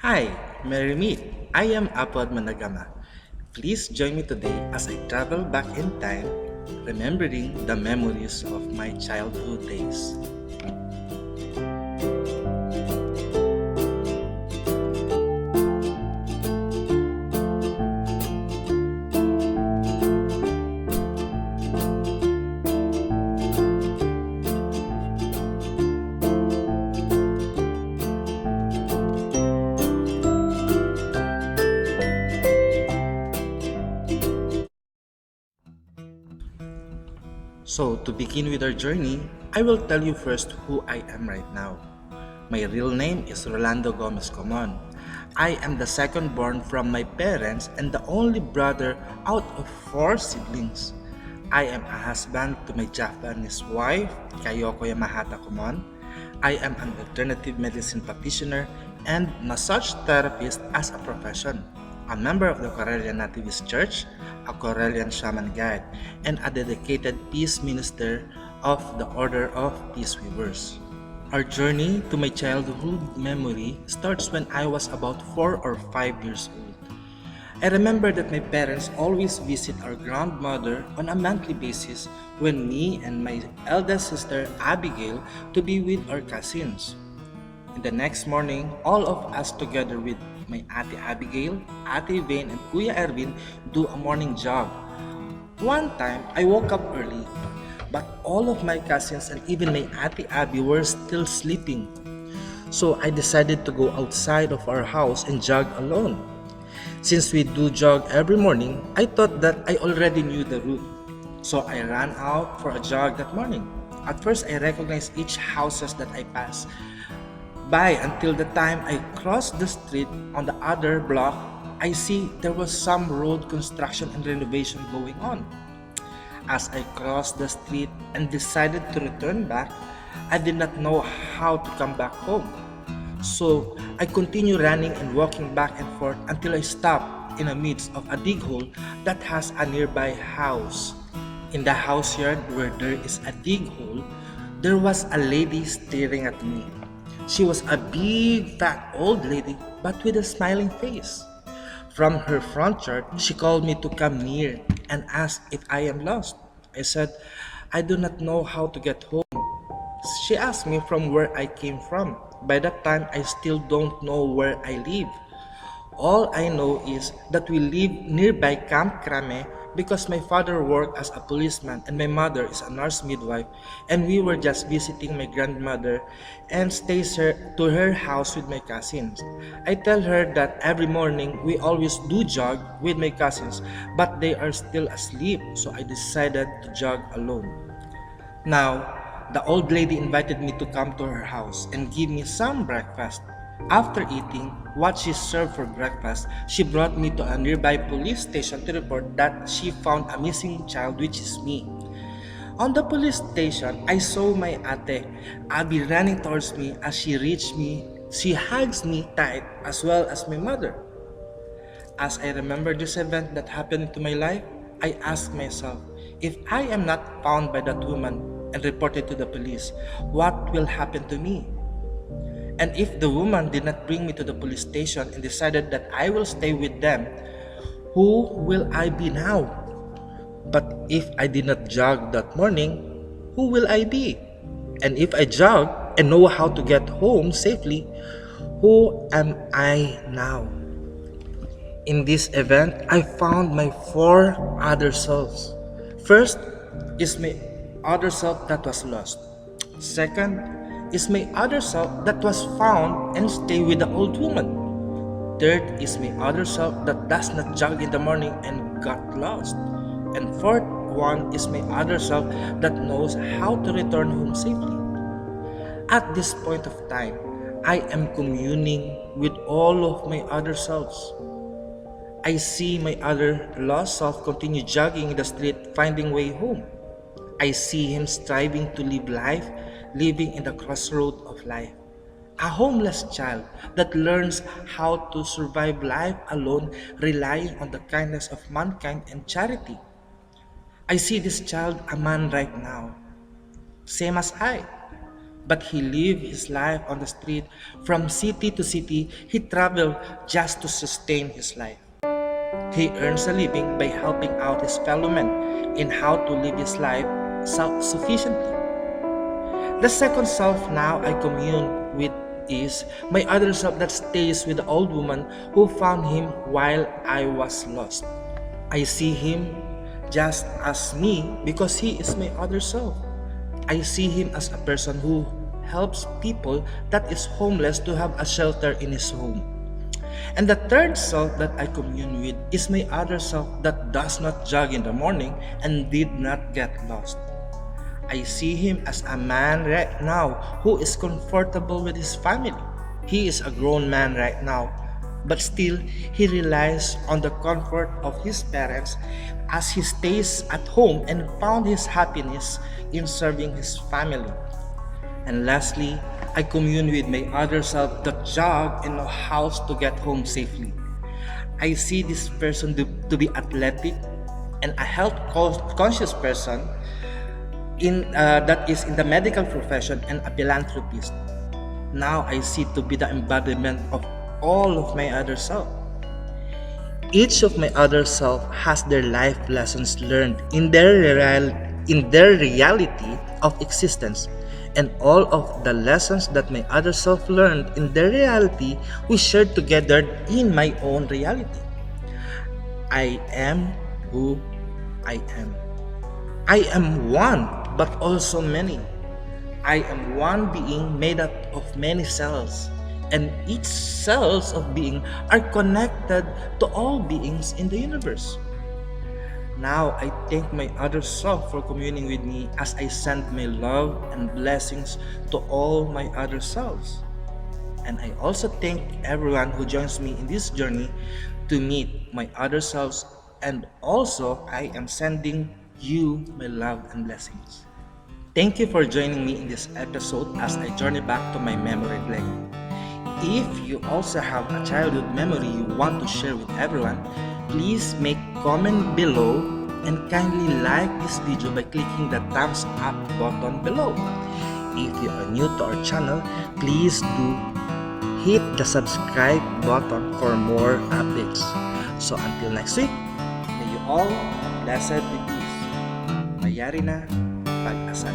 Hi, merry meet. I am Apod Managama. Please join me today as I travel back in time, remembering the memories of my childhood days. So, to begin with our journey, I will tell you first who I am right now. My real name is Rolando Gomez Comon. I am the second born from my parents and the only brother out of four siblings. I am a husband to my Japanese wife, Kayoko Yamahata Comon. I am an alternative medicine practitioner and massage therapist as a profession, a member of the Corellian Nativist Church, a Corellian shaman guide, and a dedicated peace minister of the Order of Peace Weavers. Our journey to my childhood memory starts when I was about 4 or 5 years old. I remember that my parents always visit our grandmother on a monthly basis when me and my eldest sister Abigail to be with our cousins. And the next morning, all of us together with my Ate Abigail, Ate Vane, and Kuya Erwin do a morning jog. One time, I woke up early, but all of my cousins and even my Ate Abby were still sleeping. So I decided to go outside of our house and jog alone. Since we do jog every morning, I thought that I already knew the route. So I ran out for a jog that morning. At first, I recognized each houses that I passed by until the time I crossed the street on the other block. I see there was some road construction and renovation going on. As I crossed the street and decided to return back, I did not know how to come back home. So I continued running and walking back and forth until I stopped in the midst of a dig hole that has a nearby house. In the house yard where there is a dig hole, there was a lady staring at me. She was a big fat old lady but with a smiling face. From her front yard, she called me to come near and asked if I am lost. I said, I do not know how to get home. She asked me from where I came from. By that time, I still don't know where I live. All I know is that we live nearby Camp Crame because my father worked as a policeman and my mother is a nurse midwife, and we were just visiting my grandmother and stays to her house with my cousins. I tell her that every morning we always do jog with my cousins, but they are still asleep, so I decided to jog alone. Now, the old lady invited me to come to her house and give me some breakfast. After eating what she served for breakfast, she brought me to a nearby police station to report that she found a missing child, which is me. On the police station, I saw my ate, Abby, running towards me. As she reached me, she hugs me tight as well as my mother. As I remember this event that happened to my life, I ask myself, if I am not found by that woman and reported to the police, what will happen to me? And if the woman did not bring me to the police station and decided that I will stay with them, who will I be now? But if I did not jog that morning, who will I be? And if I jog and know how to get home safely, who am I now? In this event, I found my four other selves. First is my other self that was lost. Second is my other self that was found and stay with the old woman. Third is my other self that does not jog in the morning and got lost. And fourth one is my other self that knows how to return home safely. At this point of time, I am communing with all of my other selves. I see my other lost self continue jogging in the street, finding way home. I see him striving to live life, living in the crossroad of life. A homeless child that learns how to survive life alone, relying on the kindness of mankind and charity. I see this child a man right now, same as I. but he lived his life on the street. From city to city, he traveled just to sustain his life. He earns a living by helping out his fellow men in how to live his life self-sufficiently. The second self now I commune with is my other self that stays with the old woman who found him while I was lost. I see him just as me because he is my other self. I see him as a person who helps people that is homeless to have a shelter in his home. And the third self that I commune with is my other self that does not jog in the morning and did not get lost. I see him as a man right now who is comfortable with his family. He is a grown man right now, but still he relies on the comfort of his parents as he stays at home and found his happiness in serving his family. And lastly, I commune with my other self that jog and know how to get home safely. I see this person to be athletic and a health conscious person that is in the medical profession and a philanthropist. Now I see to be the embodiment of all of my other self. Each of my other self has their life lessons learned in their reality of existence, and all of the lessons that my other self learned in their reality we shared together in my own reality. I am who I am. I am one, but also many. I am one being made up of many cells, and each cells of being are connected to all beings in the universe. Now I thank my other self for communing with me as I send my love and blessings to all my other selves. And I also thank everyone who joins me in this journey to meet my other selves, and also I am sending you my love and blessings. Thank you for joining me in this episode as I journey back to my memory lane. If you also have a childhood memory you want to share with everyone, please make comment below and kindly like this video by clicking the thumbs up button below. If you are new to our channel, please do hit the subscribe button for more updates. So until next week, may you all be blessed with peace. Mayari na pag-asa.